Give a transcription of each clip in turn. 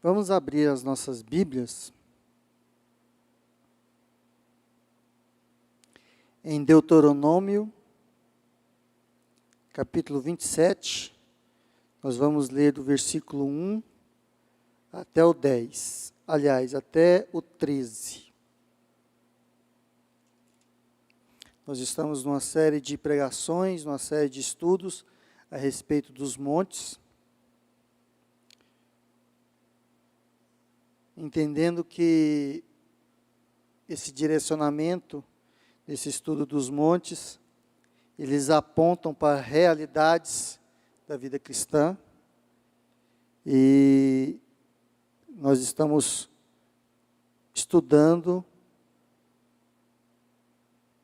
Vamos abrir as nossas Bíblias em Deuteronômio, capítulo 27. Nós vamos ler do versículo 1 até o 10. Aliás, até o 13. Nós estamos numa série de pregações, numa série de estudos a respeito dos montes, entendendo que esse direcionamento, esse estudo dos montes, eles apontam para realidades da vida cristã, e nós estamos estudando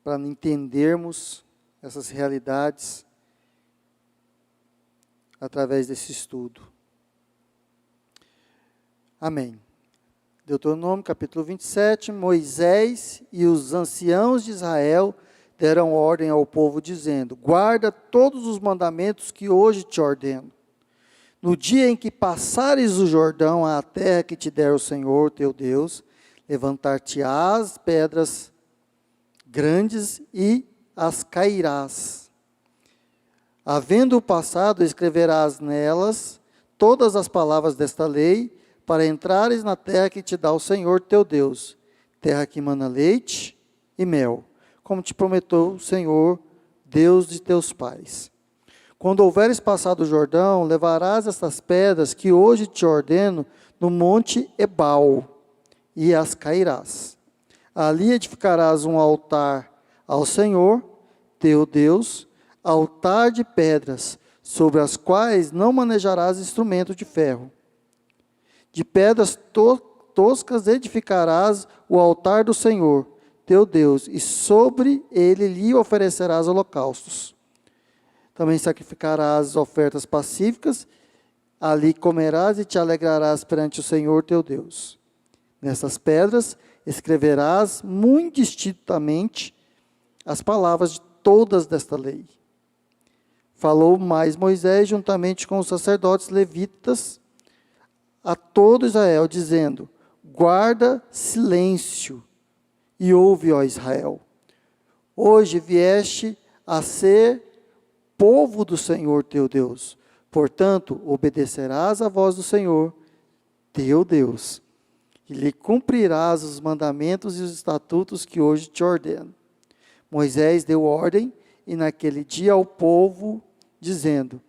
para entendermos essas realidades através desse estudo. Amém. Deuteronômio, capítulo 27, Moisés e os anciãos de Israel deram ordem ao povo, dizendo: guarda todos os mandamentos que hoje te ordeno. No dia em que passares o Jordão à terra que te der o Senhor teu Deus, levantar-te-ás pedras grandes e as cairás. Havendo passado, escreverás nelas todas as palavras desta lei, para entrares na terra que te dá o Senhor teu Deus, terra que mana leite e mel, como te prometeu o Senhor, Deus de teus pais. Quando houveres passado o Jordão, levarás estas pedras que hoje te ordeno no monte Ebal, e as cairás. Ali edificarás um altar ao Senhor, teu Deus, altar de pedras, sobre as quais não manejarás instrumento de ferro. De pedras toscas edificarás o altar do Senhor, teu Deus, e sobre ele lhe oferecerás holocaustos. Também sacrificarás ofertas pacíficas, ali comerás e te alegrarás perante o Senhor teu Deus. Nessas pedras escreverás muito distintamente as palavras de todas desta lei. Falou mais Moisés juntamente com os sacerdotes levitas a todo Israel, dizendo: guarda silêncio e ouve, ó Israel. Hoje vieste a ser povo do Senhor teu Deus. Portanto, obedecerás à voz do Senhor teu Deus, e lhe cumprirás os mandamentos e os estatutos que hoje te ordeno. Moisés deu ordem, e naquele dia ao povo, dizendo: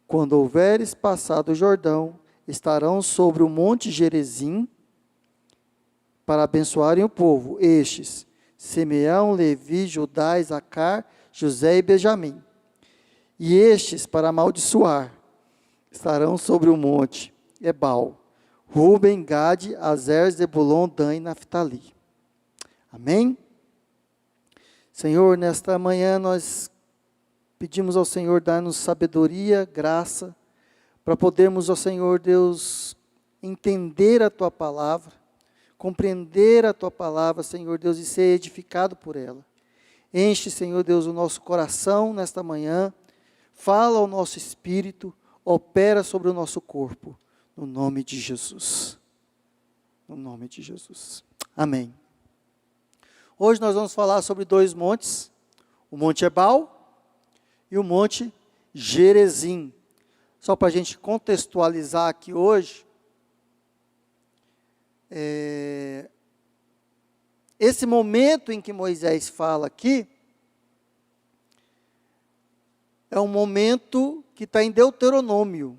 quando houveres passado o Jordão, estarão sobre o monte Gerizim, para abençoarem o povo. Estes: Simeão, Levi, Judá, Isacar, José e Benjamim. E estes, para amaldiçoar, estarão sobre o monte Ebal: Ruben, Gade, Azer, Zebulon, Dan e Naftali. Amém? Senhor, nesta manhã nós pedimos ao Senhor dar-nos sabedoria, graça, para podermos, ó Senhor Deus, entender a Tua palavra, compreender a Tua palavra, Senhor Deus, e ser edificado por ela. Enche, Senhor Deus, o nosso coração nesta manhã, fala ao nosso espírito, opera sobre o nosso corpo. No nome de Jesus. No nome de Jesus. Amém. Hoje nós vamos falar sobre dois montes, o Monte Ebal e o Monte Gerizim. Só para a gente contextualizar aqui hoje, esse momento em que Moisés fala aqui, é um momento que está em Deuteronômio.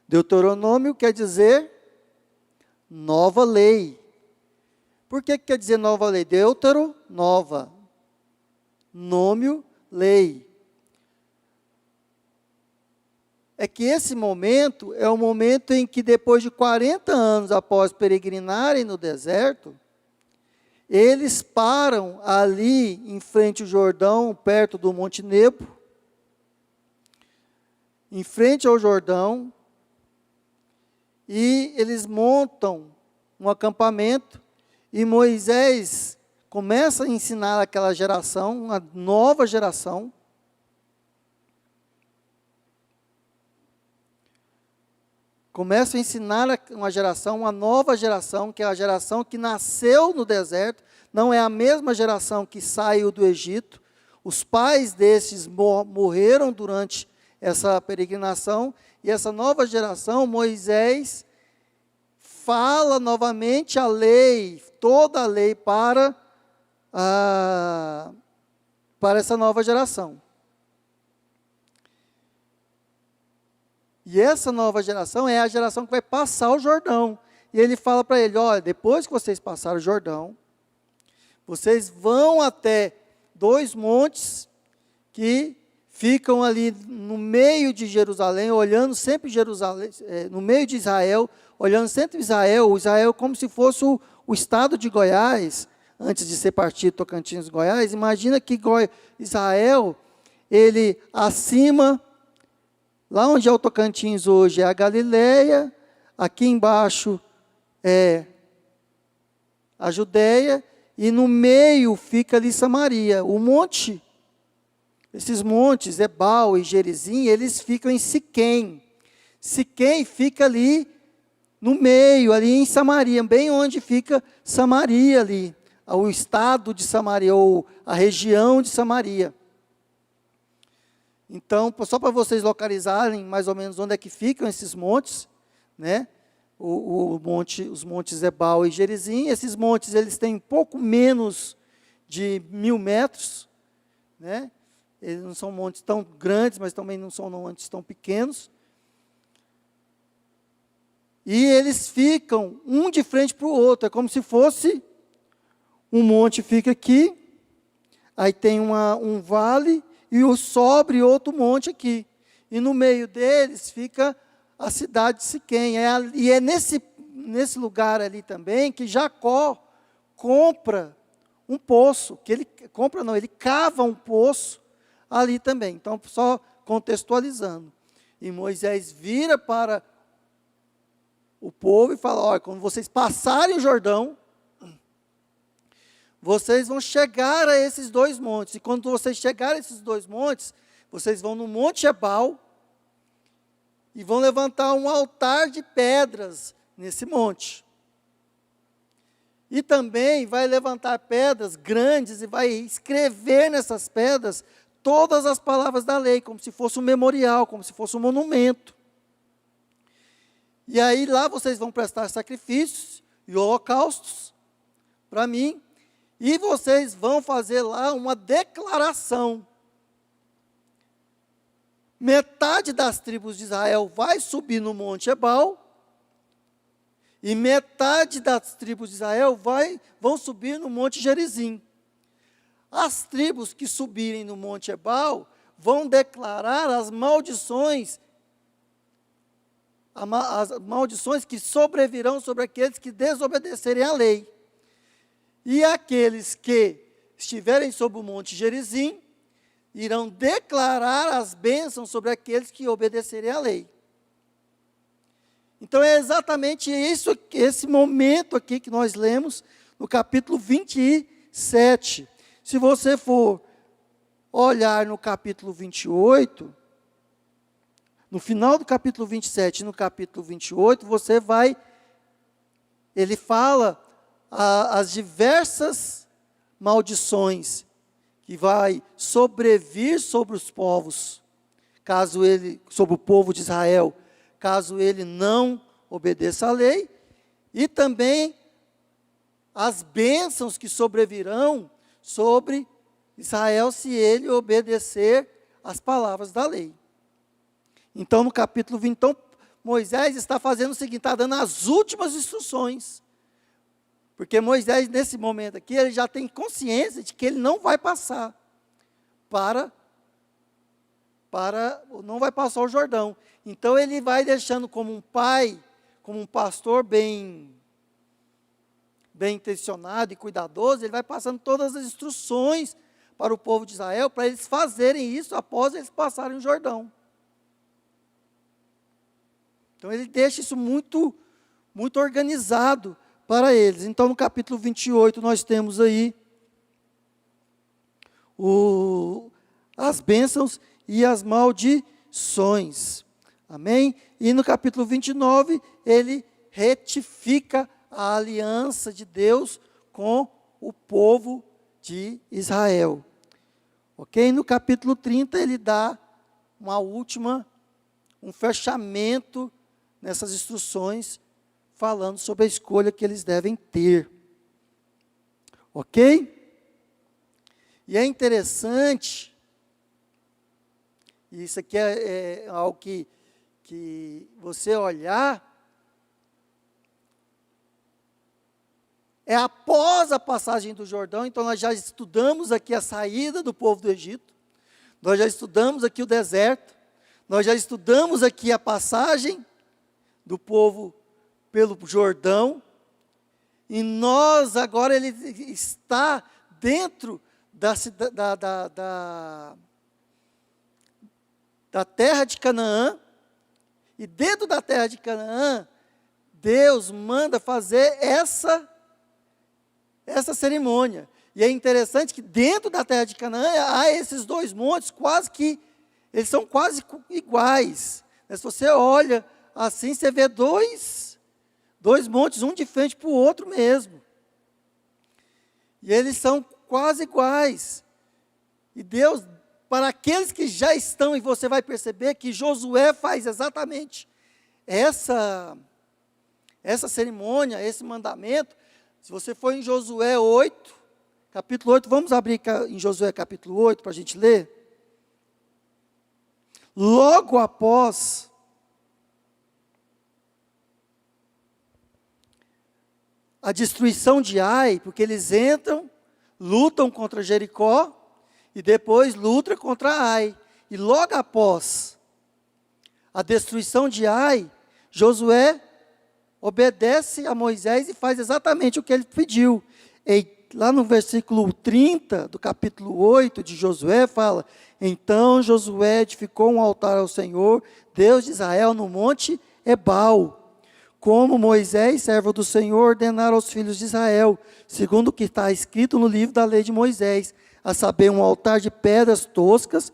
Deuteronômio quer dizer nova lei. Por que quer dizer nova lei? Deutero, nova. Nômio, lei. É que esse momento é o momento em que, depois de 40 anos após peregrinarem no deserto, eles param ali em frente ao Jordão, perto do Monte Nebo, em frente ao Jordão, e eles montam um acampamento, e Moisés começa a ensinar aquela geração, uma nova geração, Começam a ensinar uma geração, uma nova geração, que é a geração que nasceu no deserto, não é a mesma geração que saiu do Egito. Os pais desses morreram durante essa peregrinação, e essa nova geração, Moisés, fala novamente a lei, toda a lei para essa nova geração. E essa nova geração é a geração que vai passar o Jordão. E ele fala para ele, olha, depois que vocês passaram o Jordão, vocês vão até 2 montes que ficam ali no meio de Jerusalém, olhando sempre Jerusalém, no meio de Israel, olhando sempre Israel como se fosse o estado de Goiás, antes de ser partido Tocantins Goiás. Imagina que Israel, ele acima, lá onde é o Tocantins hoje é a Galileia, aqui embaixo é a Judeia, e no meio fica ali Samaria. O monte, esses montes, Ebal e Gerizim, eles ficam em Siquém. Siquém fica ali no meio, ali em Samaria, bem onde fica Samaria ali, o estado de Samaria, ou a região de Samaria. Então, só para vocês localizarem mais ou menos onde é que ficam esses montes, né? Os montes Ebal e Gerizim. Esses montes, eles têm pouco menos de 1.000 metros, né? Eles não são montes tão grandes, mas também não são montes tão pequenos. E eles ficam um de frente para o outro. É como se fosse um monte fica aqui, aí tem um vale, e sobre outro monte aqui. E no meio deles fica a cidade de Siquém. E é nesse lugar ali também que Jacó compra um poço. Ele cava um poço ali também. Então, só contextualizando. E Moisés vira para o povo e fala, olha, quando vocês passarem o Jordão, vocês vão chegar a esses 2 montes. E quando vocês chegarem a esses 2 montes, vocês vão no Monte Ebal e vão levantar um altar de pedras nesse monte. E também vai levantar pedras grandes e vai escrever nessas pedras todas as palavras da lei, como se fosse um memorial, como se fosse um monumento. E aí lá vocês vão prestar sacrifícios e holocaustos para mim. E vocês vão fazer lá uma declaração. Metade das tribos de Israel vai subir no Monte Ebal, e metade das tribos de Israel vão subir no Monte Gerizim. As tribos que subirem no Monte Ebal vão declarar as maldições que sobrevirão sobre aqueles que desobedecerem à lei. E aqueles que estiverem sobre o Monte Gerizim irão declarar as bênçãos sobre aqueles que obedecerem à lei. Então é exatamente isso, esse momento aqui que nós lemos no capítulo 27. Se você for olhar no capítulo 28, no final do capítulo 27 e no capítulo 28, ele fala as diversas maldições que vai sobrevir sobre os povos, sobre o povo de Israel, caso ele não obedeça à lei, e também as bênçãos que sobrevirão sobre Israel se ele obedecer às palavras da lei. Então, no capítulo 20, Moisés está fazendo o seguinte, está dando as últimas instruções. Porque Moisés, nesse momento aqui, ele já tem consciência de que ele não vai passar não vai passar o Jordão. Então, ele vai deixando como um pai, como um pastor bem intencionado e cuidadoso, ele vai passando todas as instruções para o povo de Israel, para eles fazerem isso após eles passarem o Jordão. Então, ele deixa isso muito, muito organizado para eles. Então, no capítulo 28, nós temos aí as bênçãos e as maldições. Amém? E no capítulo 29, ele retifica a aliança de Deus com o povo de Israel. Ok? No capítulo 30, ele dá um fechamento nessas instruções, falando sobre a escolha que eles devem ter. Ok? E é interessante, e isso aqui é algo que você olhar, é após a passagem do Jordão. Então nós já estudamos aqui a saída do povo do Egito, nós já estudamos aqui o deserto, nós já estudamos aqui a passagem do povo pelo Jordão, e nós agora ele está dentro da terra de Canaã, e dentro da terra de Canaã, Deus manda fazer essa cerimônia. E é interessante que dentro da terra de Canaã há esses dois montes, eles são quase iguais. Se você olha assim, você vê dois montes, um de frente para o outro mesmo. E eles são quase iguais. E Deus, para aqueles que já estão, e você vai perceber que Josué faz exatamente essa cerimônia, esse mandamento. Se você for em Josué 8, capítulo 8, vamos abrir em Josué capítulo 8 para a gente ler. Logo após a destruição de Ai, porque eles entram, lutam contra Jericó, e depois lutam contra Ai. E logo após a destruição de Ai, Josué obedece a Moisés e faz exatamente o que ele pediu. E lá no versículo 30 do capítulo 8 de Josué, fala: então Josué edificou um altar ao Senhor, Deus de Israel, no monte Ebal, como Moisés, servo do Senhor, ordenara aos filhos de Israel, segundo o que está escrito no livro da lei de Moisés, a saber, um altar de pedras toscas,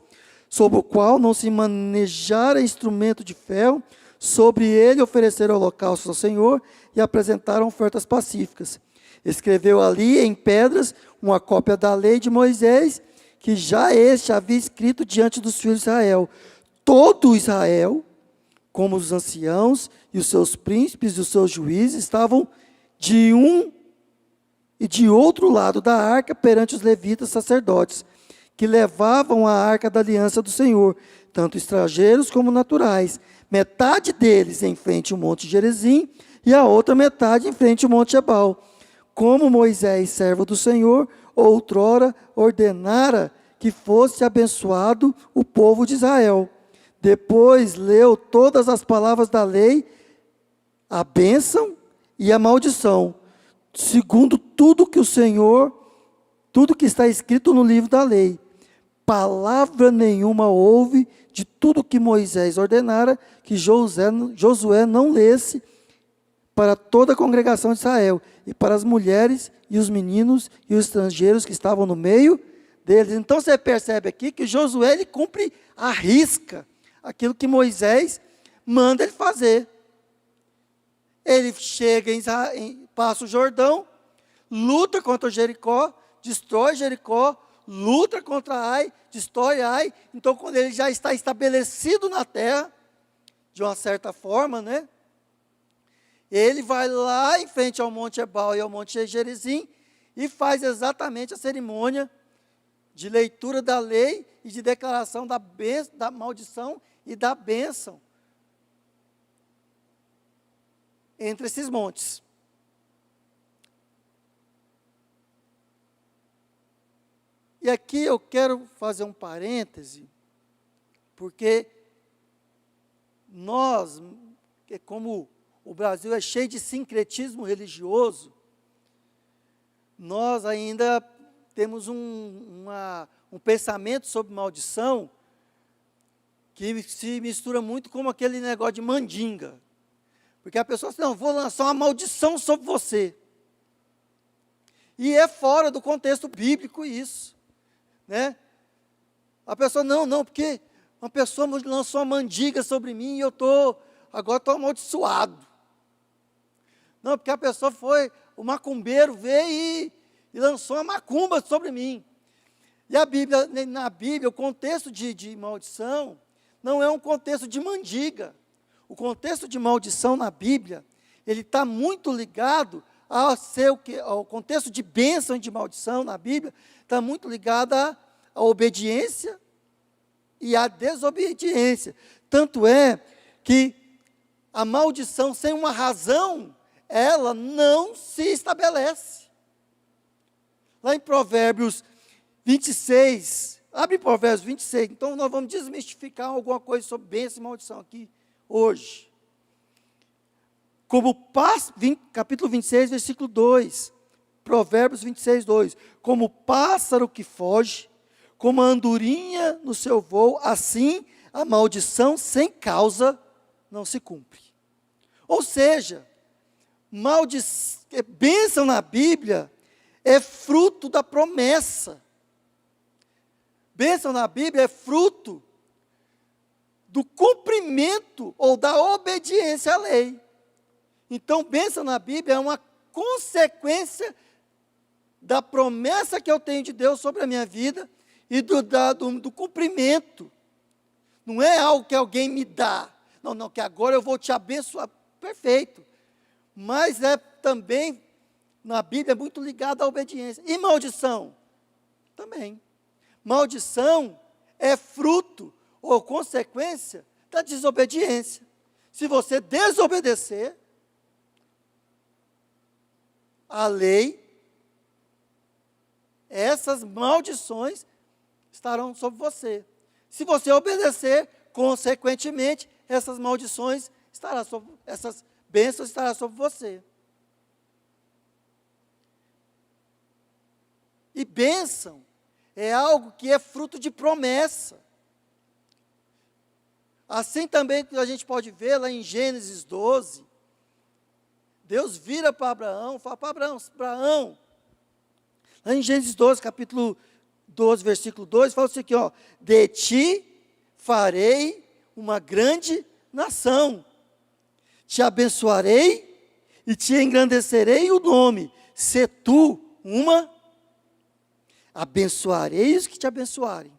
sobre o qual não se manejara instrumento de ferro, sobre ele ofereceram holocaustos ao Senhor e apresentaram ofertas pacíficas. Escreveu ali em pedras uma cópia da lei de Moisés, que já este havia escrito diante dos filhos de Israel. Todo Israel, como os anciãos e os seus príncipes e os seus juízes, estavam de um e de outro lado da arca perante os levitas sacerdotes, que levavam a arca da aliança do Senhor, tanto estrangeiros como naturais. Metade deles em frente ao monte Gerizim, e a outra metade em frente ao monte Ebal. Como Moisés, servo do Senhor, outrora ordenara que fosse abençoado o povo de Israel. Depois leu todas as palavras da lei, a bênção e a maldição, segundo tudo que está escrito no livro da lei. Palavra nenhuma houve de tudo que Moisés ordenara que Josué não lesse para toda a congregação de Israel, e para as mulheres e os meninos e os estrangeiros que estavam no meio deles. Então você percebe aqui que Josué ele cumpre à risca aquilo que Moisés manda ele fazer. Ele chega passa o Jordão, luta contra Jericó, destrói Jericó, luta contra Ai, destrói Ai. Então, quando ele já está estabelecido na terra, de uma certa forma, né? Ele vai lá em frente ao Monte Ebal e ao Monte Gerizim e faz exatamente a cerimônia de leitura da lei e de declaração da maldição e da bênção entre esses montes. E aqui eu quero fazer um parêntese, porque nós, como o Brasil é cheio de sincretismo religioso, nós ainda temos um pensamento sobre maldição que se mistura muito com aquele negócio de mandinga. Porque a pessoa diz, não, vou lançar uma maldição sobre você. E é fora do contexto bíblico isso. Né? A pessoa, não, porque uma pessoa lançou uma mandiga sobre mim e eu estou agora estou amaldiçoado. Não, porque a pessoa foi, o macumbeiro veio e lançou uma macumba sobre mim. E na Bíblia, o contexto de maldição não é um contexto de mandiga. O contexto de maldição na Bíblia, ele está muito ligado ao contexto de bênção e de maldição na Bíblia, está muito ligado à obediência e à desobediência. Tanto é que a maldição sem uma razão, ela não se estabelece. Lá em Provérbios 26, abre Provérbios 26, então nós vamos desmistificar alguma coisa sobre bênção e maldição aqui, hoje. Capítulo 26, versículo 2, Provérbios 26, 2, como o pássaro que foge, como a andorinha no seu voo, assim a maldição sem causa não se cumpre. Ou seja, bênção na Bíblia é fruto da promessa. Bênção na Bíblia é fruto do cumprimento ou da obediência à lei. Então, bênção na Bíblia é uma consequência da promessa que eu tenho de Deus sobre a minha vida e do cumprimento. Não é algo que alguém me dá. Não, que agora eu vou te abençoar. Perfeito. Mas é também, na Bíblia, é muito ligado à obediência. E maldição? Também. Maldição é fruto ou consequência da desobediência. Se você desobedecer a lei, essas maldições estarão sobre você. Se você obedecer, consequentemente, essas maldições estarão sobre, essas bênçãos estarão sobre você. E bênção é algo que é fruto de promessa. Assim também a gente pode ver lá em Gênesis 12, Deus vira para Abraão, fala para Abraão, lá em Gênesis 12, capítulo 12, versículo 2, fala assim aqui, ó, de ti farei uma grande nação, te abençoarei e te engrandecerei o nome, se tu uma, abençoarei os que te abençoarem,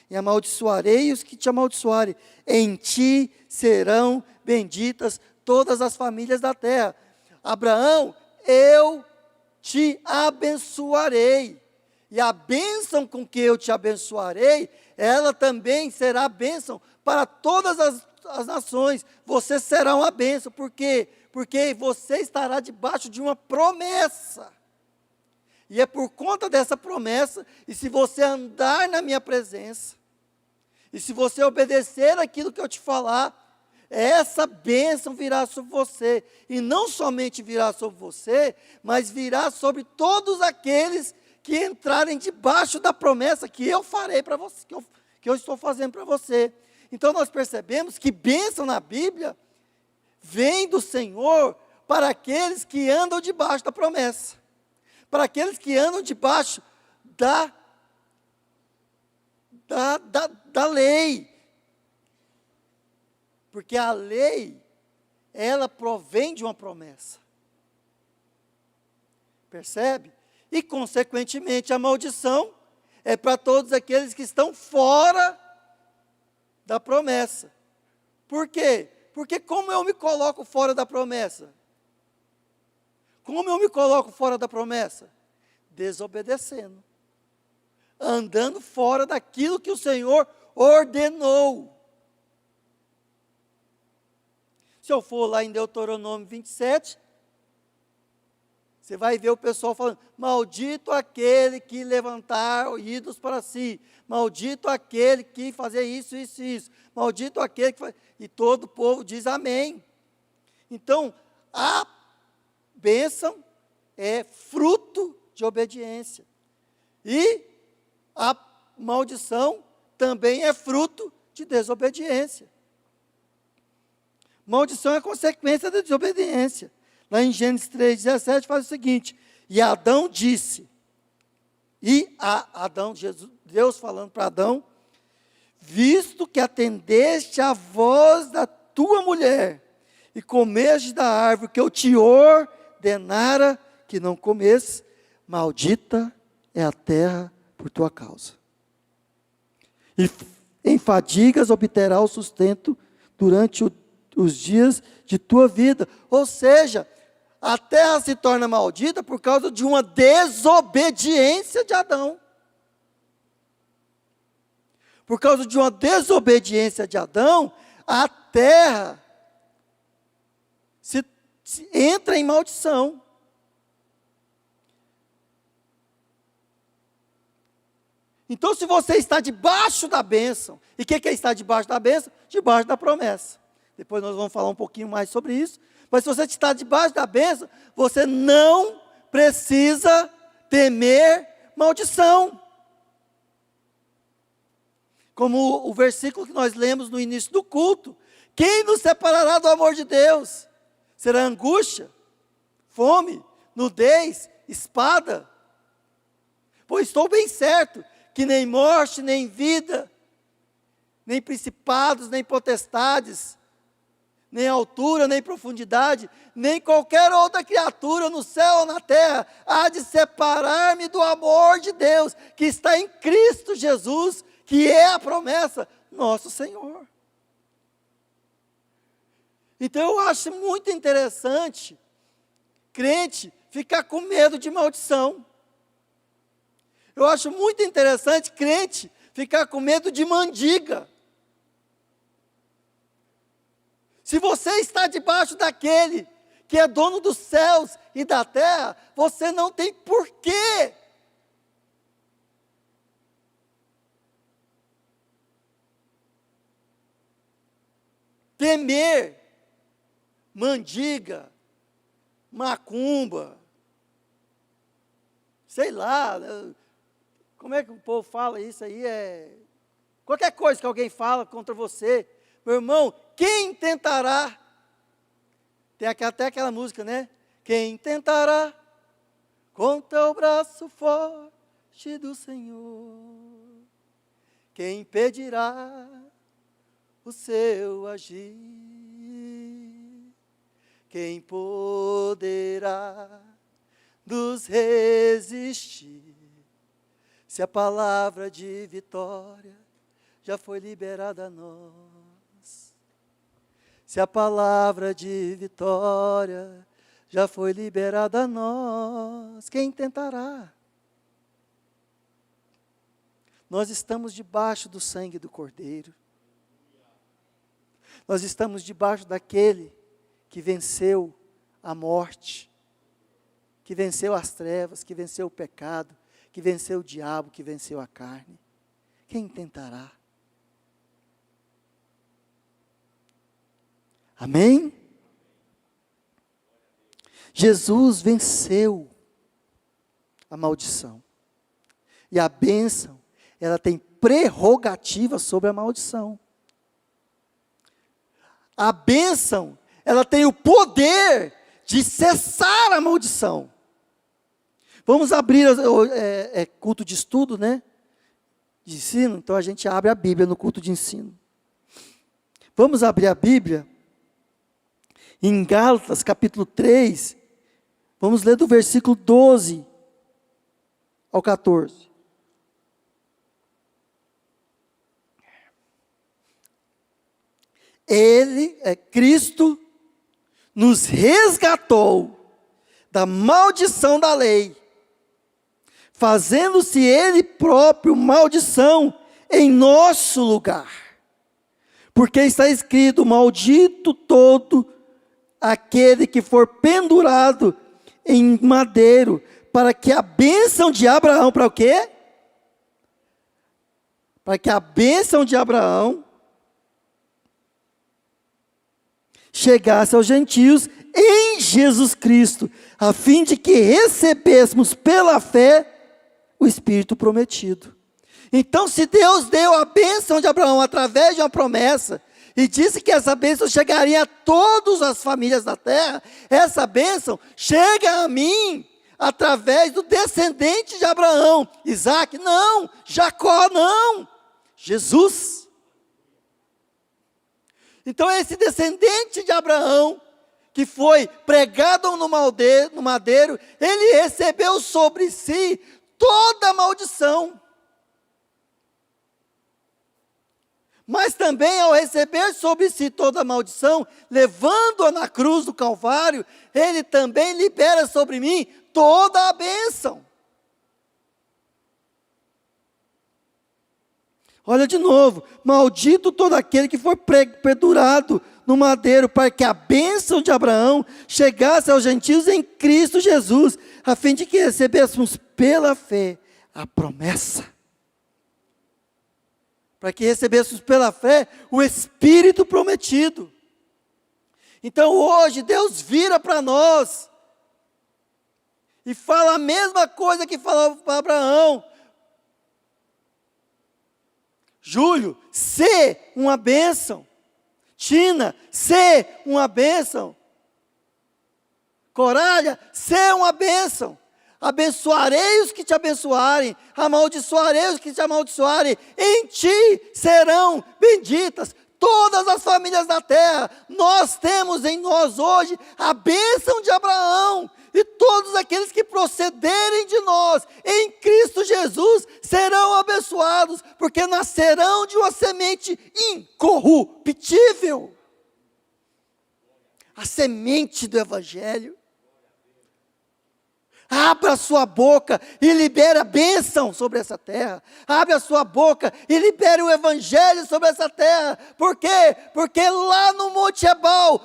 e amaldiçoarei os que te amaldiçoarem, em ti serão benditas todas as famílias da terra. Abraão, eu te abençoarei, e a bênção com que eu te abençoarei, ela também será bênção para todas as nações. Você será uma bênção, por quê? Porque você estará debaixo de uma promessa, e é por conta dessa promessa, e se você andar na minha presença, e se você obedecer aquilo que eu te falar, essa bênção virá sobre você, e não somente virá sobre você, mas virá sobre todos aqueles que entrarem debaixo da promessa que eu farei para você, que eu estou fazendo para você. Então nós percebemos que bênção na Bíblia vem do Senhor para aqueles que andam debaixo da promessa, para aqueles que andam debaixo da lei. Porque a lei, ela provém de uma promessa. Percebe? E, consequentemente, a maldição é para todos aqueles que estão fora da promessa. Por quê? Porque como eu me coloco fora da promessa? Como eu me coloco fora da promessa? Desobedecendo. Andando fora daquilo que o Senhor ordenou. Se eu for lá em Deuteronômio 27, você vai ver o pessoal falando, maldito aquele que levantar ídolos para si, maldito aquele que fazer isso, isso, isso, maldito aquele que faz... E todo o povo diz amém. Então, a bênção é fruto de obediência. E a maldição também é fruto de desobediência. Maldição é consequência da desobediência. Lá em Gênesis 3,17 faz o seguinte, e Adão disse, Deus falando para Adão, visto que atendeste à voz da tua mulher, e comeres da árvore que eu te ordenara que não comesse, maldita é a terra por tua causa. E em fadigas obterá o sustento durante os dias de tua vida. Ou seja, a terra se torna maldita por causa de uma desobediência de Adão. Por causa de uma desobediência de Adão, a terra se entra em maldição. Então, se você está debaixo da bênção, e o que é estar debaixo da bênção? Debaixo da promessa. Depois nós vamos falar um pouquinho mais sobre isso. Mas se você está debaixo da bênção, você não precisa temer maldição. Como o versículo que nós lemos no início do culto. Quem nos separará do amor de Deus? Será angústia, fome, nudez, espada? Pois estou bem certo que nem morte, nem vida, nem principados, nem potestades, nem altura, nem profundidade, nem qualquer outra criatura no céu ou na terra, há de separar-me do amor de Deus, que está em Cristo Jesus, que é a promessa, nosso Senhor. Então eu acho muito interessante, crente, ficar com medo de maldição. Eu acho muito interessante, crente, ficar com medo de mendiga. Se você está debaixo daquele que é dono dos céus e da terra, você não tem porquê temer mendiga, macumba, sei lá, como é que o povo fala isso aí? Qualquer coisa que alguém fala contra você, meu irmão, quem tentará? Tem até aquela música, né? Quem tentará contra o braço forte do Senhor? Quem impedirá o seu agir? Quem poderá nos resistir? Se a palavra de vitória já foi liberada a nós. Se a palavra de vitória já foi liberada a nós, quem tentará? Nós estamos debaixo do sangue do Cordeiro. Nós estamos debaixo daquele que venceu a morte, que venceu as trevas, que venceu o pecado, que venceu o diabo, que venceu a carne. Quem tentará? Amém? Jesus venceu a maldição. E a bênção, ela tem prerrogativa sobre a maldição. A bênção, ela tem o poder de cessar a maldição. Vamos abrir, culto de estudo, né? De ensino, então a gente abre a Bíblia no culto de ensino. Vamos abrir a Bíblia em Gálatas, capítulo 3, vamos ler do versículo 12 ao 14. Cristo, nos resgatou da maldição da lei, fazendo-se Ele próprio maldição em nosso lugar. Porque está escrito, maldito todo aquele que for pendurado em madeiro, para que a bênção de Abraão, para o quê? Para que a bênção de Abraão chegasse aos gentios em Jesus Cristo, a fim de que recebêssemos pela fé o Espírito prometido. Então, se Deus deu a bênção de Abraão através de uma promessa, e disse que essa bênção chegaria a todas as famílias da terra, essa bênção chega a mim através do descendente de Abraão. Isaac, não. Jacó, não. Jesus. Então esse descendente de Abraão que foi pregado no madeiro, ele recebeu sobre si toda a maldição. Mas também ao receber sobre si toda a maldição, levando-a na cruz do Calvário, ele também libera sobre mim toda a bênção. Olha de novo, maldito todo aquele que for pendurado no madeiro, para que a bênção de Abraão chegasse aos gentios em Cristo Jesus, a fim de que recebêssemos pela fé a promessa. Para que recebêssemos pela fé o Espírito prometido. Então hoje Deus vira para nós e fala a mesma coisa que falava para Abraão. Júlio, ser uma bênção. Tina, ser uma bênção. Corália, ser uma bênção. Abençoarei os que te abençoarem, amaldiçoarei os que te amaldiçoarem, em ti serão benditas todas as famílias da terra. Nós temos em nós hoje a bênção de Abraão, e todos aqueles que procederem de nós em Cristo Jesus serão abençoados, porque nascerão de uma semente incorruptível, a semente do Evangelho. Abra a sua boca e libera a bênção sobre essa terra. Abre a sua boca e libere o Evangelho sobre essa terra. Por quê? Porque lá no Monte Ebal,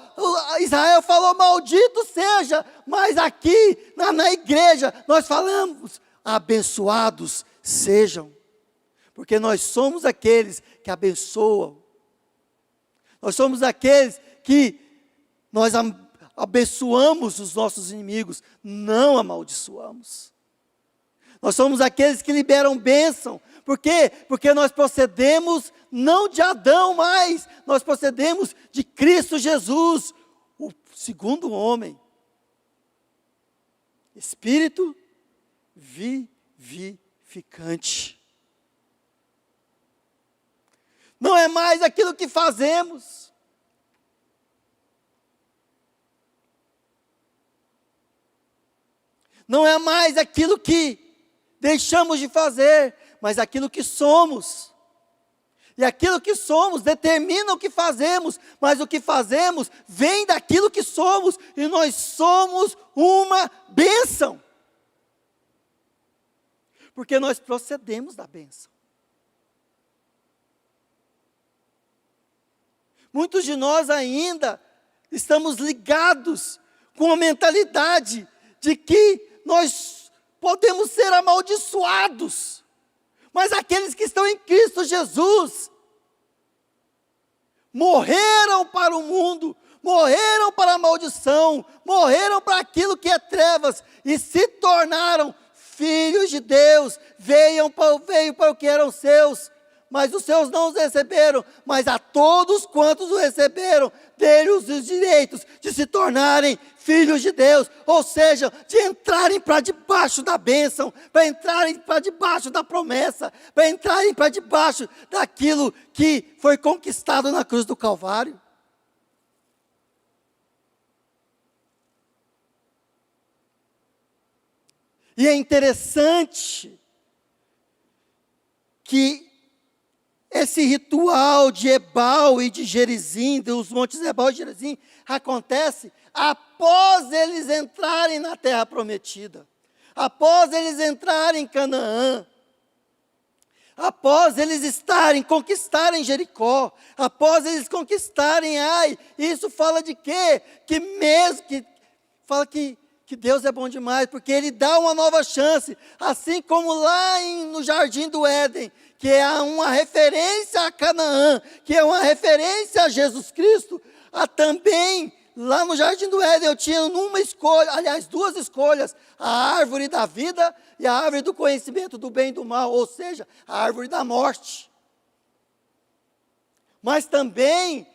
Israel falou, maldito seja. Mas aqui, na igreja, nós falamos, abençoados sejam. Porque nós somos aqueles que abençoam. Nós somos aqueles que nós abençoamos os nossos inimigos, não amaldiçoamos. Nós somos aqueles que liberam bênção. Por quê? Porque nós procedemos não de Adão mais, nós procedemos de Cristo Jesus, o segundo homem. Espírito vivificante. Não é mais aquilo que fazemos. Não é mais aquilo que deixamos de fazer, mas aquilo que somos. E aquilo que somos determina o que fazemos, mas o que fazemos vem daquilo que somos, e nós somos uma bênção. Porque nós procedemos da bênção. Muitos de nós ainda estamos ligados com a mentalidade de que nós podemos ser amaldiçoados, mas aqueles que estão em Cristo Jesus morreram para o mundo, morreram para a maldição, morreram para aquilo que é trevas e se tornaram filhos de Deus. Veio para o que eram seus, mas os seus não os receberam, mas a todos quantos o receberam, deu-lhes os direitos de se tornarem filhos de Deus, ou seja, de entrarem para debaixo da bênção, para entrarem para debaixo da promessa, para entrarem para debaixo daquilo que foi conquistado na cruz do Calvário. E é interessante que esse ritual de Ebal e de Gerizim, dos montes Ebal e Gerizim, acontece após eles entrarem na terra prometida, após eles entrarem em Canaã, após eles conquistarem Jericó, após eles conquistarem Ai. Isso fala de quê? Fala que Deus é bom demais, porque Ele dá uma nova chance, assim como lá no Jardim do Éden, que é uma referência a Canaã, que é uma referência a Jesus Cristo. Também, lá no Jardim do Éden, eu tinha duas escolhas, a árvore da vida e a árvore do conhecimento do bem e do mal, ou seja, a árvore da morte. Mas também,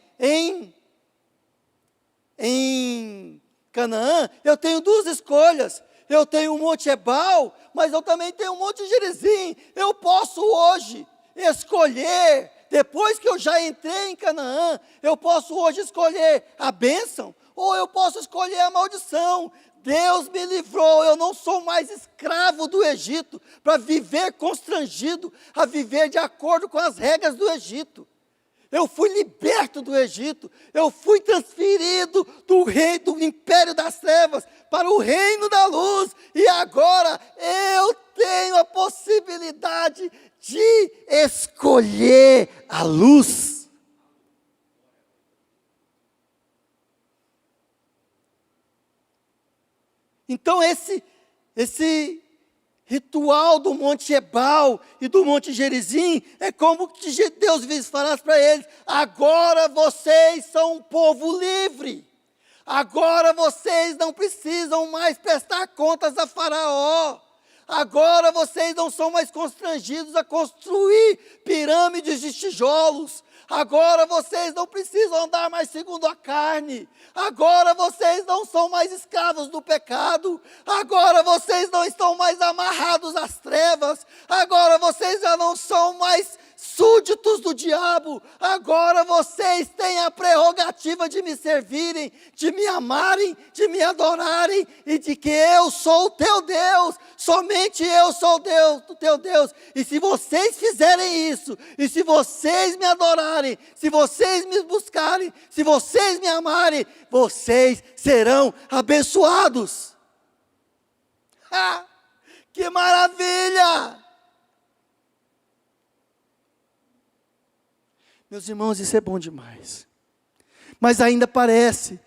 em Canaã, eu tenho duas escolhas. Eu tenho o Monte Ebal, mas eu também tenho o Monte Gerizim. Eu posso hoje escolher, depois que eu já entrei em Canaã, eu posso hoje escolher a bênção, ou eu posso escolher a maldição. Deus me livrou, eu não sou mais escravo do Egito, para viver constrangido, a viver de acordo com as regras do Egito. Eu fui liberto do Egito, eu fui transferido do reino, do império das trevas para o reino da luz, e agora eu tenho a possibilidade de escolher a luz. Então esse ritual do Monte Ebal e do Monte Gerizim é como que Deus falasse para eles: agora vocês são um povo livre, agora vocês não precisam mais prestar contas a Faraó, agora vocês não são mais constrangidos a construir pirâmides de tijolos, agora vocês não precisam andar mais segundo a carne, agora vocês não são mais escravos do pecado, agora vocês não estão mais amarrados às trevas, agora vocês já não são mais súditos do diabo, agora vocês têm a prerrogativa de me servirem, de me amarem, de me adorarem, e de que eu sou o teu Deus, somente eu sou o Deus, o teu Deus. E se vocês fizerem isso, e se vocês me adorarem, se vocês me buscarem, se vocês me amarem, vocês serão abençoados. Ah, que maravilha! Meus irmãos, isso é bom demais. Mas ainda parece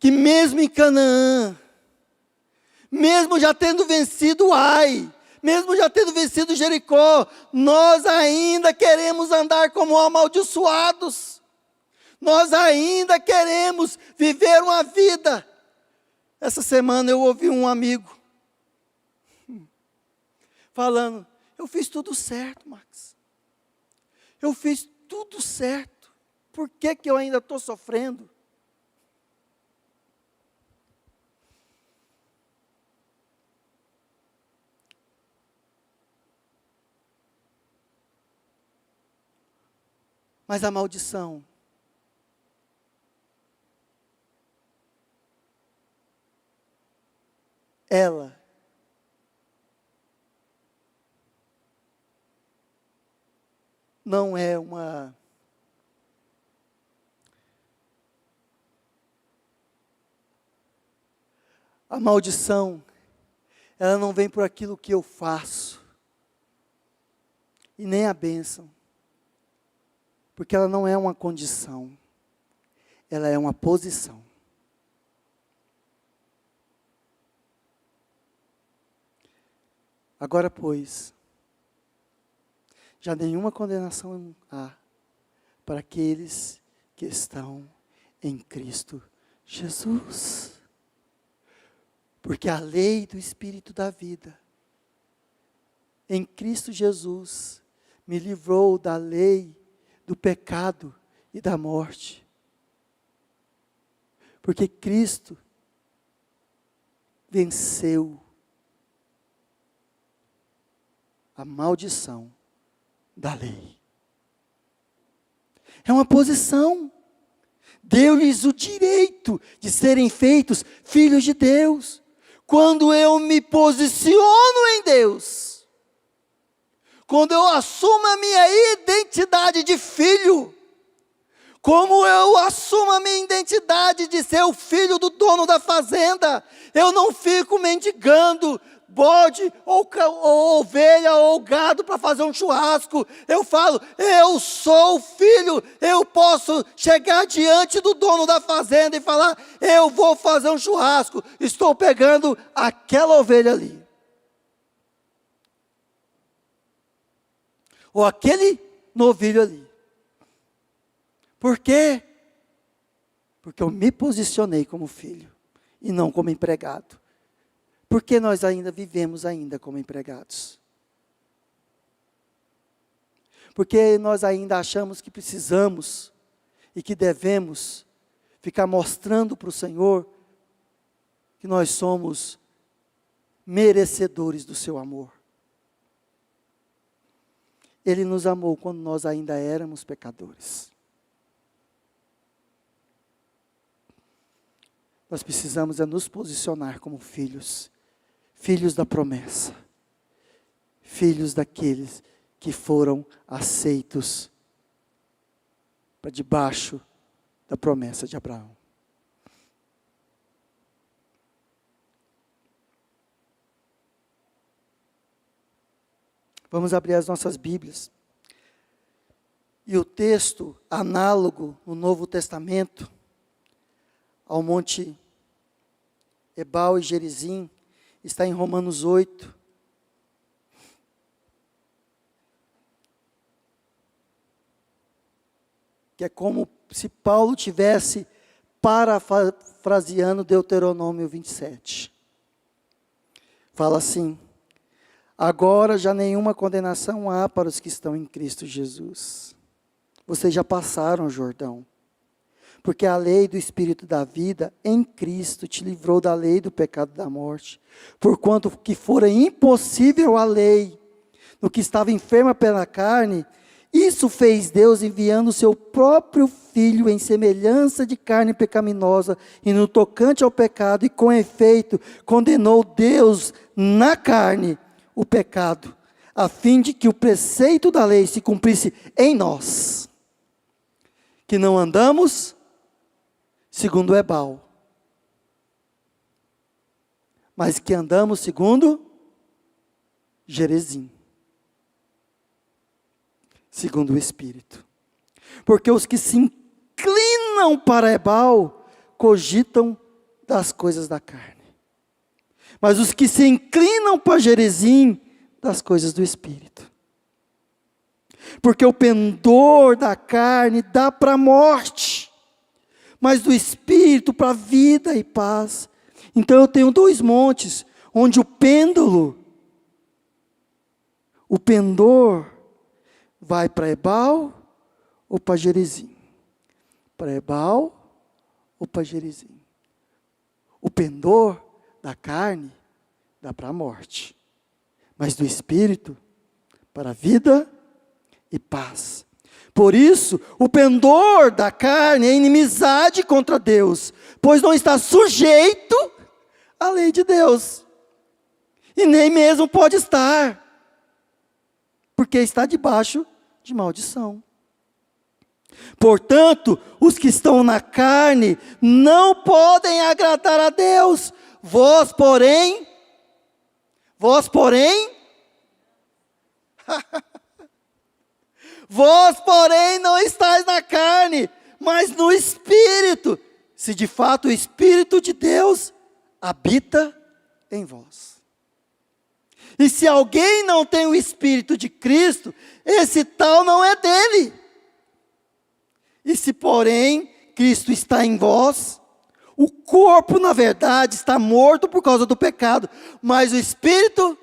que mesmo em Canaã, mesmo já tendo vencido Ai, mesmo já tendo vencido Jericó, nós ainda queremos andar como amaldiçoados. Nós ainda queremos viver uma vida. Essa semana eu ouvi um amigo falando: eu fiz tudo certo, Max. Eu fiz tudo certo. Por que eu ainda estou sofrendo? Mas a maldição ela não é uma a maldição, ela não vem por aquilo que eu faço, e nem a bênção, porque ela não é uma condição, ela é uma posição. Agora, pois, já nenhuma condenação há para aqueles que estão em Cristo Jesus. Porque a lei do Espírito da vida, em Cristo Jesus, me livrou da lei do pecado e da morte. Porque Cristo venceu a maldição da lei. É uma posição. Deu-lhes o direito de serem feitos filhos de Deus. Quando eu me posiciono em Deus, quando eu assumo a minha identidade de filho, como eu assumo a minha identidade de ser o filho do dono da fazenda, eu não fico mendigando bode, ou ovelha, ou gado para fazer um churrasco. Eu falo: eu sou filho, eu posso chegar diante do dono da fazenda e falar: eu vou fazer um churrasco, estou pegando aquela ovelha ali, ou aquele novilho ali. Por quê? Porque eu me posicionei como filho, e não como empregado. Porque nós ainda vivemos ainda como empregados. Porque nós ainda achamos que precisamos e que devemos ficar mostrando para o Senhor que nós somos merecedores do seu amor. Ele nos amou quando nós ainda éramos pecadores. Nós precisamos nos posicionar como filhos, filhos da promessa, filhos daqueles que foram aceitos para debaixo da promessa de Abraão. Vamos abrir as nossas Bíblias. E o texto análogo no Novo Testamento, ao Monte Ebal e Gerizim, está em Romanos 8. Que é como se Paulo tivesse parafraseando Deuteronômio 27. Fala assim: agora já nenhuma condenação há para os que estão em Cristo Jesus. Vocês já passaram o Jordão. Porque a lei do Espírito da vida em Cristo te livrou da lei do pecado e da morte. Porquanto que fora impossível a lei, no que estava enferma pela carne, isso fez Deus enviando o seu próprio Filho em semelhança de carne pecaminosa e no tocante ao pecado, e com efeito condenou Deus na carne o pecado, a fim de que o preceito da lei se cumprisse em nós, que não andamos segundo Ebal, mas que andamos segundo Gerizim, segundo o Espírito. Porque os que se inclinam para Ebal cogitam das coisas da carne, mas os que se inclinam para Gerizim, das coisas do Espírito. Porque o pendor da carne dá para a morte, mas do Espírito para a vida e paz. Então eu tenho dois montes, onde o pendor vai para Ebal ou para Gerizim. Para Ebal ou para Gerizim. O pendor da carne dá para a morte, mas do Espírito para a vida e paz. Por isso, o pendor da carne é inimizade contra Deus, pois não está sujeito à lei de Deus, e nem mesmo pode estar, porque está debaixo de maldição. Portanto, os que estão na carne não podem agradar a Deus. Vós, porém, vós, porém, não estáis na carne, mas no Espírito, se de fato o Espírito de Deus habita em vós. E se alguém não tem o Espírito de Cristo, esse tal não é dele. E se, porém, Cristo está em vós, o corpo, na verdade, está morto por causa do pecado, mas o Espírito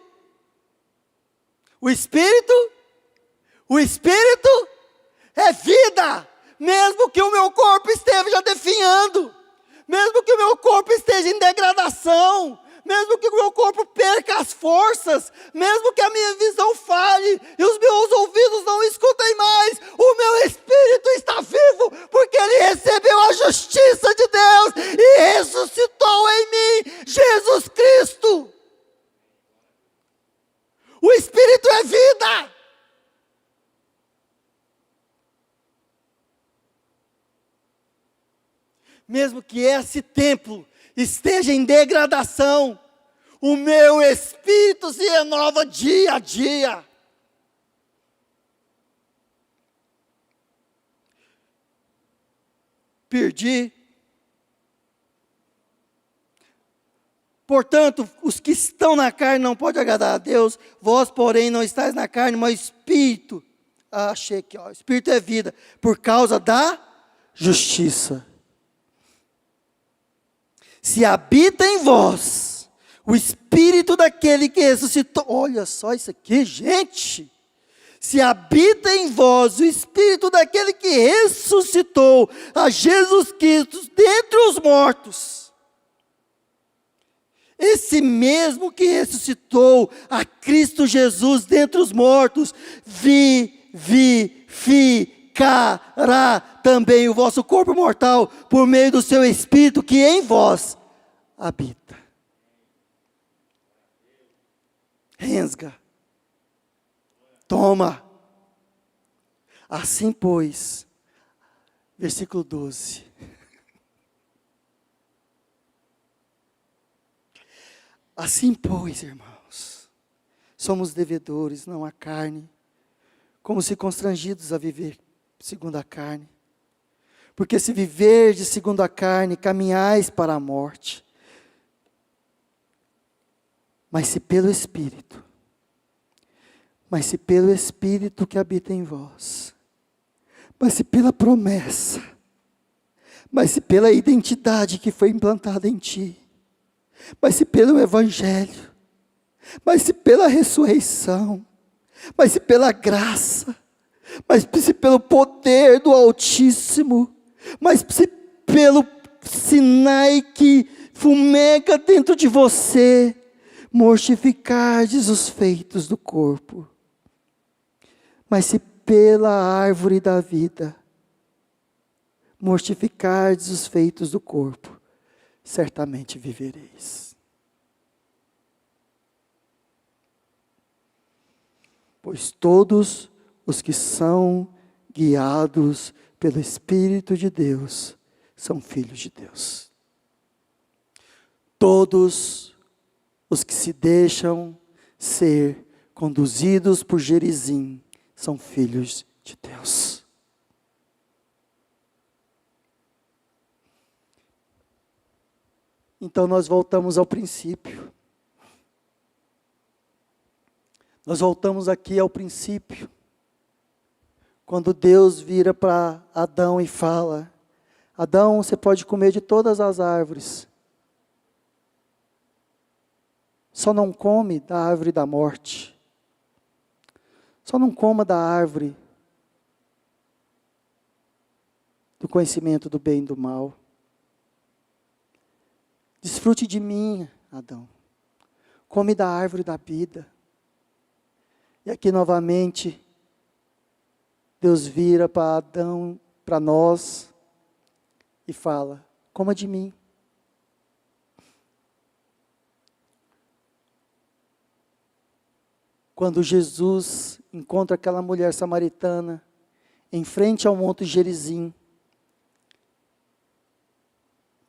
é vida, mesmo que o meu corpo esteja definhando, mesmo que o meu corpo esteja em degradação, mesmo que o meu corpo perca as forças, mesmo que a minha visão falhe e os meus ouvidos não escutem mais, o meu espírito está vivo, porque ele recebeu a justiça de Deus e ressuscitou em mim Jesus Cristo. O Espírito é vida. Mesmo que esse templo esteja em degradação, o meu espírito se renova dia a dia. Perdi. Portanto, os que estão na carne não podem agradar a Deus, vós, porém, não estáis na carne, mas o Espírito. Achei aqui, ó, Espírito é vida, por causa da justiça. Se habita em vós o Espírito daquele que ressuscitou. Olha só isso aqui, gente. Se habita em vós o Espírito daquele que ressuscitou a Jesus Cristo dentre os mortos. Esse mesmo que ressuscitou a Cristo Jesus dentre os mortos, vivificará também o vosso corpo mortal por meio do seu Espírito que em vós habita. Rensga. Toma. Assim, pois, versículo 12. Assim, pois, irmãos, somos devedores, não à carne, como se constrangidos a viver segundo a carne. Porque se viverdes segundo a carne, caminhais para a morte. Mas se pelo Espírito que habita em vós, mas se pela promessa, mas se pela identidade que foi implantada em ti, mas se pelo Evangelho, mas se pela ressurreição, mas se pela graça, mas se pelo poder do Altíssimo, mas se pelo Sinai que fumega dentro de você, mortificardes os feitos do corpo. Mas se pela árvore da vida, mortificardes os feitos do corpo, certamente vivereis. Pois todos os que são guiados pelo Espírito de Deus são filhos de Deus. Todos os que se deixam ser conduzidos por Gerizim são filhos de Deus. Então nós voltamos ao princípio. Nós voltamos aqui ao princípio. Quando Deus vira para Adão e fala: Adão, você pode comer de todas as árvores. Só não come da árvore da morte. Só não coma da árvore do conhecimento do bem e do mal. Desfrute de mim, Adão. Come da árvore da vida. E aqui novamente, Deus vira para Adão, para nós, e fala: coma de mim. Quando Jesus encontra aquela mulher samaritana, em frente ao monte Gerizim,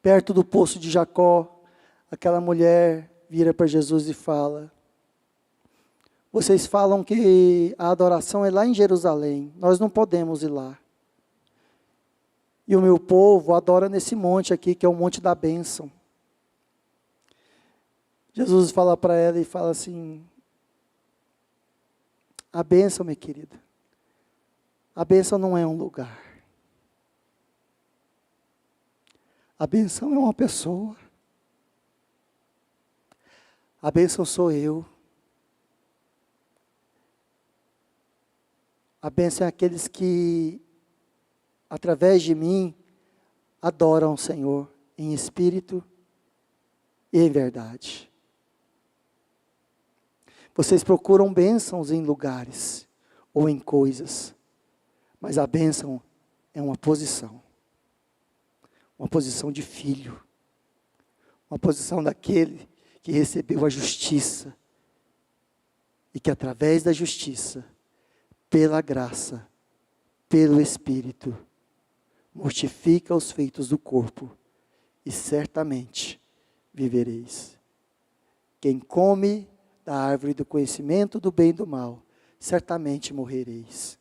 perto do poço de Jacó, aquela mulher vira para Jesus e fala: vocês falam que a adoração é lá em Jerusalém, nós não podemos ir lá. E o meu povo adora nesse monte aqui, que é o monte da bênção. Jesus fala para ela e fala assim: a bênção, minha querida, a bênção não é um lugar. A bênção é uma pessoa. A bênção sou eu. A bênção é aqueles que, através de mim, adoram o Senhor em espírito e em verdade. Vocês procuram bênçãos em lugares ou em coisas, mas a bênção é uma posição de filho, uma posição daquele que recebeu a justiça e que através da justiça, pela graça, pelo Espírito, mortifica os feitos do corpo e certamente vivereis. Quem come da árvore do conhecimento do bem e do mal, certamente morrereis.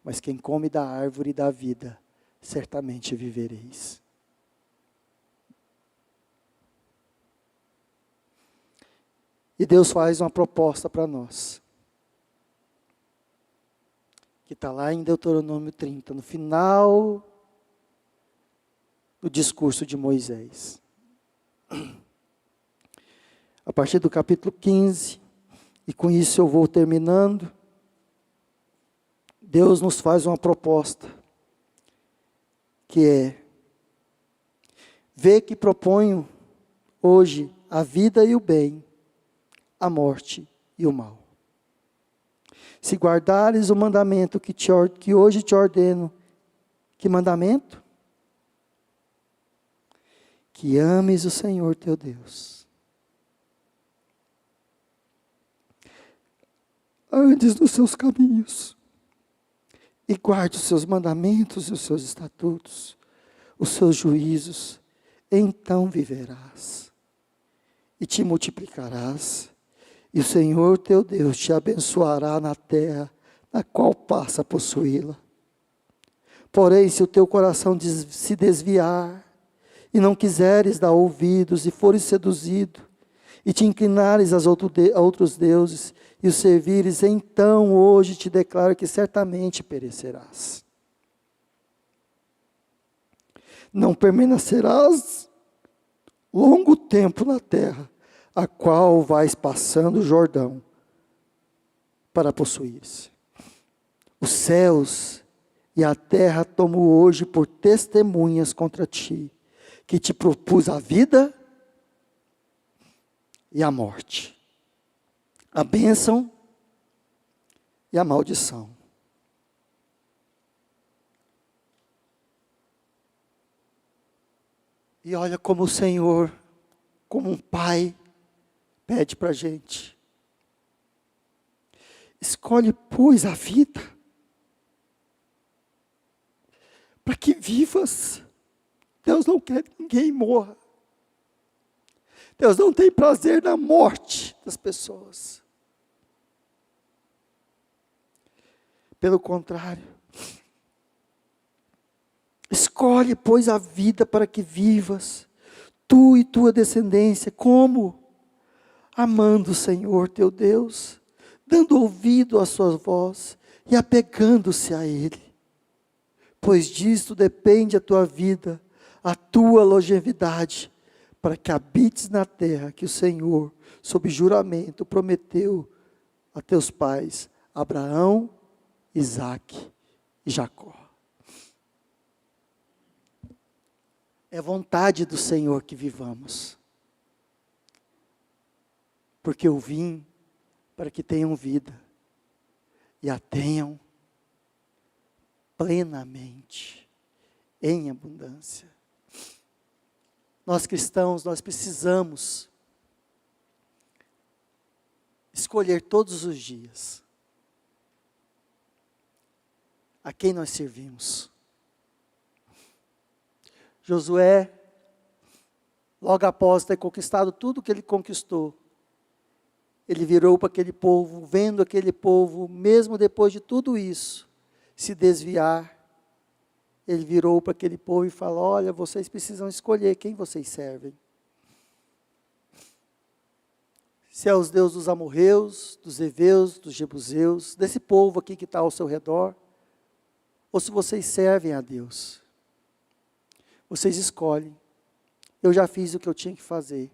Mas quem come da árvore da vida, certamente vivereis. E Deus faz uma proposta para nós, que está lá em Deuteronômio 30, no final do discurso de Moisés. A partir do capítulo 15, e com isso eu vou terminando, Deus nos faz uma proposta, que é: vê que proponho hoje a vida e o bem, a morte e o mal. Se guardares o mandamento que hoje te ordeno. Que mandamento? que ames o Senhor teu Deus. Andes nos seus caminhos e guarde os seus mandamentos e os seus estatutos, os seus juízos, então viverás e te multiplicarás, e o Senhor teu Deus te abençoará na terra na qual passa a possuí-la. Porém, se o teu coração se desviar, e não quiseres dar ouvidos, e fores seduzido, e te inclinares a outros deuses, e os servires, então hoje te declaro que certamente perecerás. Não permanecerás longo tempo na terra, a qual vais passando o Jordão, para possuir-se. Os céus e a terra tomo hoje por testemunhas contra ti, que te propus a vida e a morte, a bênção e a maldição. E olha como o Senhor, como um pai, pede para a gente. Escolhe, pois, a vida, para que vivas. Deus não quer que ninguém morra. Deus não tem prazer na morte das pessoas. Pelo contrário, escolhe, pois, a vida para que vivas, tu e tua descendência. Como? Amando o Senhor teu Deus, dando ouvido à sua voz e apegando-se a Ele. Pois disto depende a tua vida, a tua longevidade, para que habites na terra que o Senhor, sob juramento, prometeu a teus pais, Abraão, Isaque e Jacó. É vontade do Senhor que vivamos. Porque eu vim para que tenham vida e a tenham plenamente, em abundância. Nós cristãos, nós precisamos escolher todos os dias a quem nós servimos. Josué, logo após ter conquistado tudo que ele conquistou, ele virou para aquele povo, vendo aquele povo, mesmo depois de tudo isso, se desviar, ele virou para aquele povo e falou: olha, vocês precisam escolher quem vocês servem. Se é os deuses dos amorreus, dos heveus, dos jebuseus, desse povo aqui que está ao seu redor, ou se vocês servem a Deus. Vocês escolhem. Eu já fiz o que eu tinha que fazer.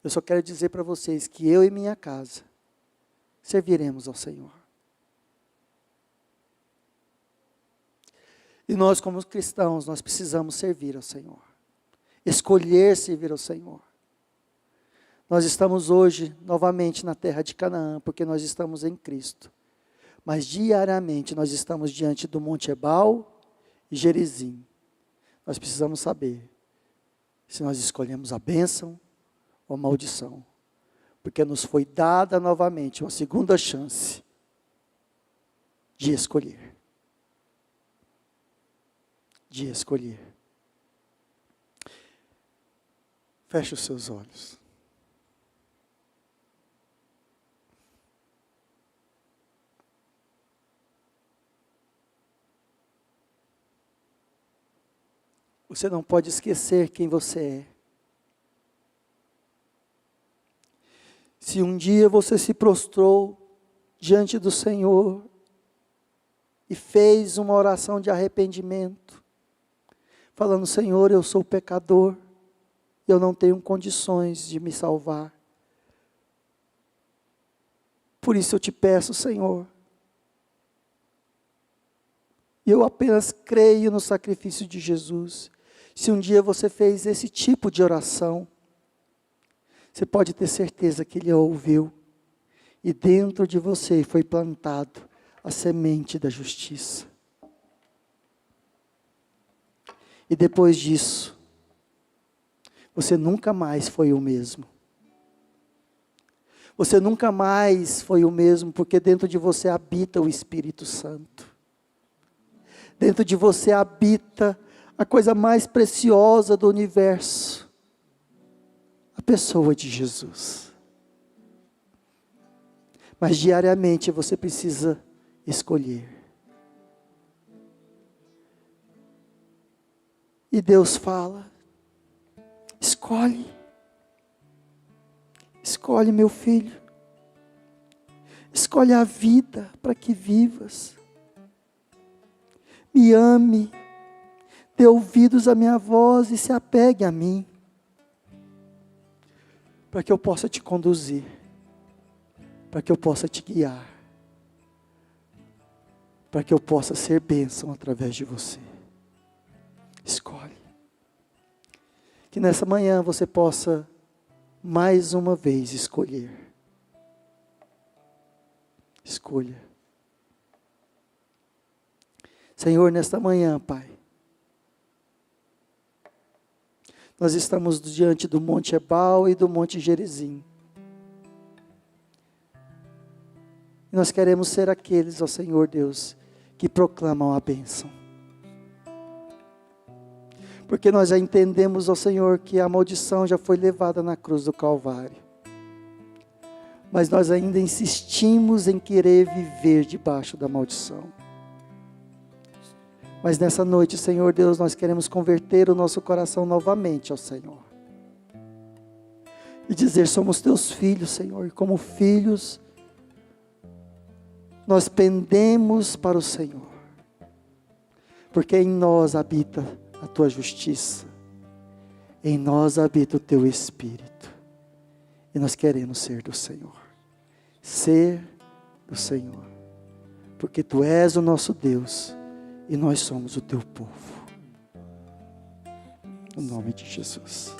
Eu só quero dizer para vocês que eu e minha casa serviremos ao Senhor. E nós, como cristãos, nós precisamos servir ao Senhor. Escolher servir ao Senhor. Nós estamos hoje, novamente, na terra de Canaã, porque nós estamos em Cristo. Mas diariamente nós estamos diante do Monte Ebal e Gerizim. Nós precisamos saber se nós escolhemos a bênção ou a maldição. Porque nos foi dada novamente uma segunda chance de escolher. De escolher. Feche os seus olhos. Você não pode esquecer quem você é. Se um dia você se prostrou diante do Senhor e fez uma oração de arrependimento, falando: Senhor, eu sou pecador, eu não tenho condições de me salvar. Por isso eu te peço, Senhor, eu apenas creio no sacrifício de Jesus. Se um dia você fez esse tipo de oração, você pode ter certeza que Ele a ouviu. E dentro de você foi plantado a semente da justiça. E depois disso, você nunca mais foi o mesmo. Você nunca mais foi o mesmo, porque dentro de você habita o Espírito Santo. Dentro de você habita a coisa mais preciosa do universo, a pessoa de Jesus. Mas diariamente você precisa escolher. E Deus fala: escolhe. Escolhe, meu filho. Escolhe a vida para que vivas. Me ame. Dê ouvidos à minha voz e se apegue a mim. Para que eu possa te conduzir. Para que eu possa te guiar. Para que eu possa ser bênção através de você. Escolhe. Que nessa manhã você possa mais uma vez escolher. Escolha. Senhor, nesta manhã, Pai, nós estamos diante do Monte Ebal e do Monte Gerizim. Nós queremos ser aqueles, ó Senhor Deus, que proclamam a bênção. Porque nós já entendemos, ó Senhor, que a maldição já foi levada na cruz do Calvário. Mas nós ainda insistimos em querer viver debaixo da maldição. Mas nessa noite, Senhor Deus, nós queremos converter o nosso coração novamente ao Senhor. E dizer: somos teus filhos, Senhor. E como filhos, nós pendemos para o Senhor. Porque em nós habita a tua justiça, em nós habita o teu Espírito, e nós queremos ser do Senhor, porque tu és o nosso Deus, e nós somos o teu povo, no nome de Jesus.